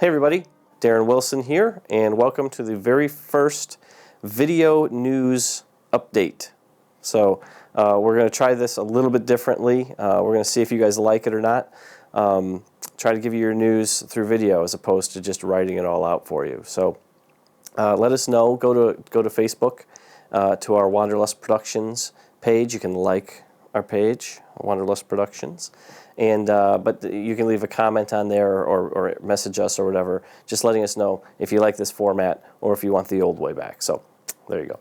Hey everybody, Darren Wilson here, and welcome to the very first video news update. So we're going to try this a little bit differently. We're going to see if you guys like it or not. Try to give you your news through video as opposed to just writing it all out for you. So let us know. Go to Facebook to our Wanderlust Productions page. You can like our page, Wanderlust Productions. And but you can leave a comment on there or message us or whatever, just letting us know if you like this format or if you want the old way back. So there you go.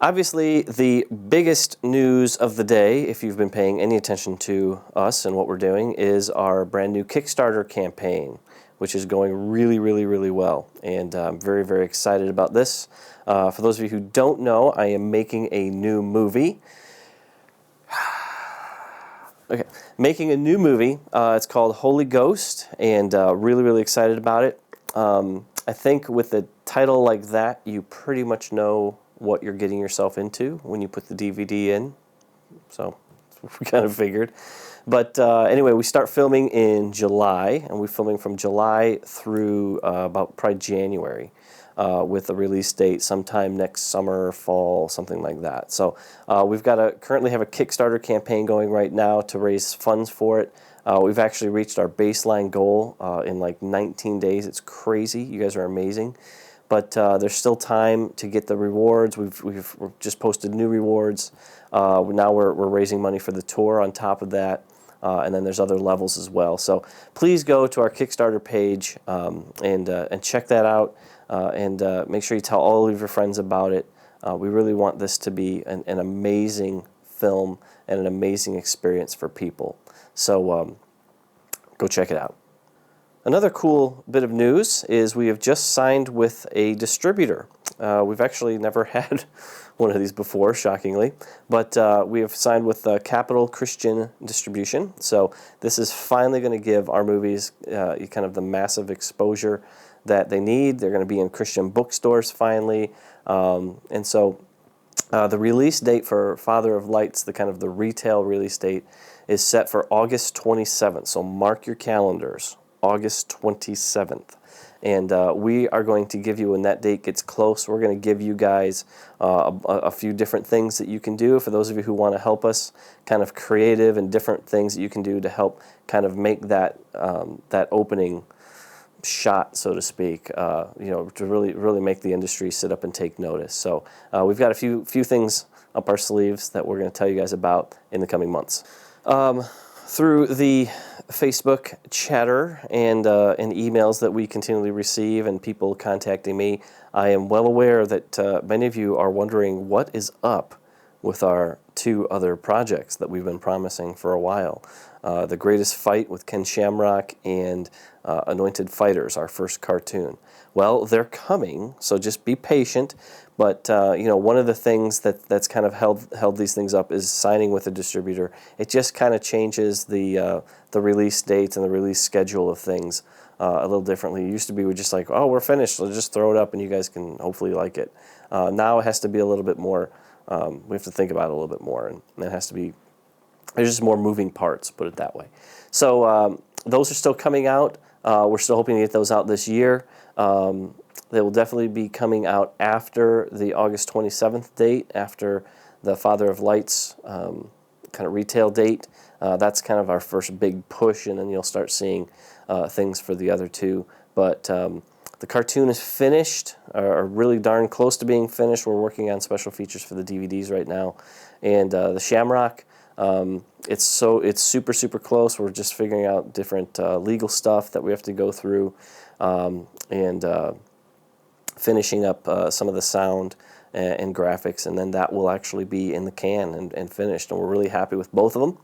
Obviously, the biggest news of the day, if you've been paying any attention to us and what we're doing, is our brand new Kickstarter campaign, which is going really, really, really well. And I'm very, very excited about this. For those of you who don't know, I am making a new movie. Okay, making a new movie. It's called Holy Ghost, and really, really excited about it. I think with a title like that, you pretty much know what you're getting yourself into when you put the DVD in. So we kind of figured. But anyway, we start filming in July, and we're filming from July through about probably January. With a release date sometime next summer, fall, something like that. So we've got currently have a Kickstarter campaign going right now to raise funds for it. We've actually reached our baseline goal in like 19 days. It's crazy. You guys are amazing. But there's still time to get the rewards. We've just posted new rewards. Now we're raising money for the tour on top of that. And then there's other levels as well. So please go to our Kickstarter page and check that out. And make sure you tell all of your friends about it. We really want this to be an amazing film and an amazing experience for people. So go check it out. Another cool bit of news is we have just signed with a distributor. We've actually never had one of these before, shockingly, but we have signed with Capital Christian Distribution. So this is finally going to give our movies kind of the massive exposure that they need. They're going to be in Christian bookstores finally, and so the release date for Father of Lights, the kind of the retail release date, is set for August 27th. So mark your calendars, August 27th. And we are going to give you, when that date gets close, we're going to give you guys a few different things that you can do. For those of you who want to help us, kind of creative and different things that you can do to help kind of make that that opening shot, so to speak, to really make the industry sit up and take notice. So we've got a few things up our sleeves that we're going to tell you guys about in the coming months. Through the Facebook chatter and emails that we continually receive and people contacting me, I am well aware that many of you are wondering what is up with our two other projects that we've been promising for a while. The Greatest Fight with Ken Shamrock and Anointed Fighters, our first cartoon. Well, they're coming, so just be patient. But one of the things that's kind of held these things up is signing with a distributor. It just kind of changes the release dates and the release schedule of things a little differently. It used to be we're just like, oh, we're finished, so just throw it up and you guys can hopefully like it. Now it has to be a little bit more. We have to think about it a little bit more, and it has to be. There's just more moving parts, put it that way. So those are still coming out. We're still hoping to get those out this year. They will definitely be coming out after the August 27th date, after the Father of Lights kind of retail date. That's kind of our first big push, and then you'll start seeing things for the other two. But the cartoon is finished, or really darn close to being finished. We're working on special features for the DVDs right now. And the Shamrock, it's super, super close. We're just figuring out different legal stuff that we have to go through, and finishing up some of the sound and graphics, and then that will actually be in the can and finished, and we're really happy with both of them.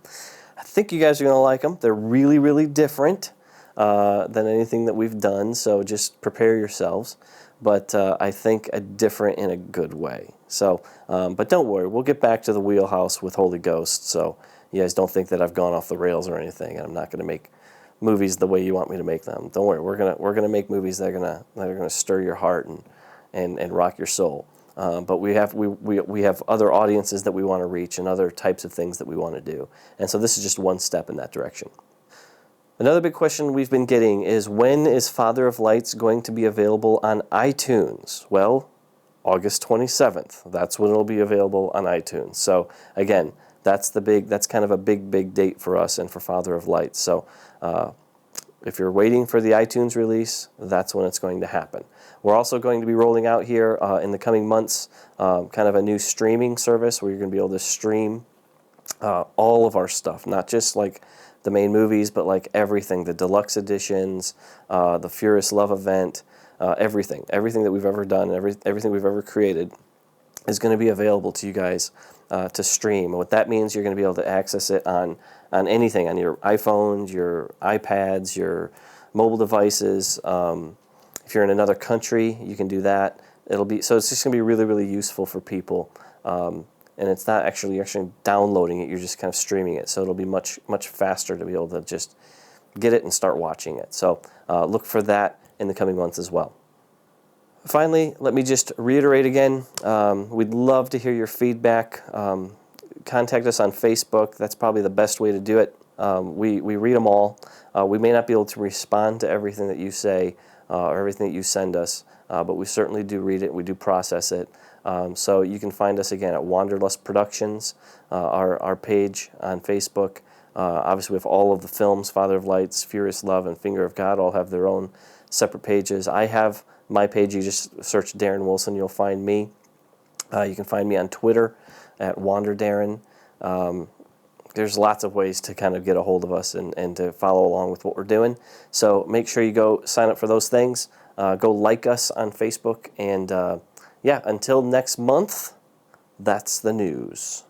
I think you guys are going to like them. They're really, really different than anything that we've done, so just prepare yourselves. But I think different in a good way. So, but don't worry, we'll get back to the wheelhouse with Holy Ghost, so you guys don't think that I've gone off the rails or anything, and I'm not going to make movies the way you want me to make them. Don't worry, we're gonna make movies that are gonna stir your heart and rock your soul. But we have other audiences that we want to reach and other types of things that we want to do. And so this is just one step in that direction. Another big question we've been getting is, when is Father of Lights going to be available on iTunes? Well, August 27th. That's when it'll be available on iTunes. So again, that's kind of a big date for us and for Father of Lights. So if you're waiting for the iTunes release, that's when it's going to happen. We're also going to be rolling out here in the coming months kind of a new streaming service where you're going to be able to stream all of our stuff, not just like the main movies, but like everything, the deluxe editions, the Furious Love event, everything that we've ever done, everything we've ever created is going to be available to you guys to stream. And what that means, you're going to be able to access it on anything, on your iPhones, your iPads, your mobile devices. If you're in another country, you can do that. So it's just going to be really useful for people. And it's not actually, you're actually downloading it, you're just kind of streaming it. So it'll be much faster to be able to just get it and start watching it. So look for that in the coming months as well. Finally, let me just reiterate again, we'd love to hear your feedback. Contact us on Facebook. That's probably the best way to do it. We read them all. We may not be able to respond to everything that you say or everything that you send us, but we certainly do read it. We do process it. So you can find us again at Wanderlust Productions, our page on Facebook. Obviously, we have all of the films, Father of Lights, Furious Love, and Finger of God, all have their own separate pages. I have my page. You just search Darren Wilson, you'll find me. You can find me on Twitter at WanderDarren. There's lots of ways to kind of get a hold of us and to follow along with what we're doing. So make sure you go sign up for those things. Go like us on Facebook. And yeah, until next month, that's the news.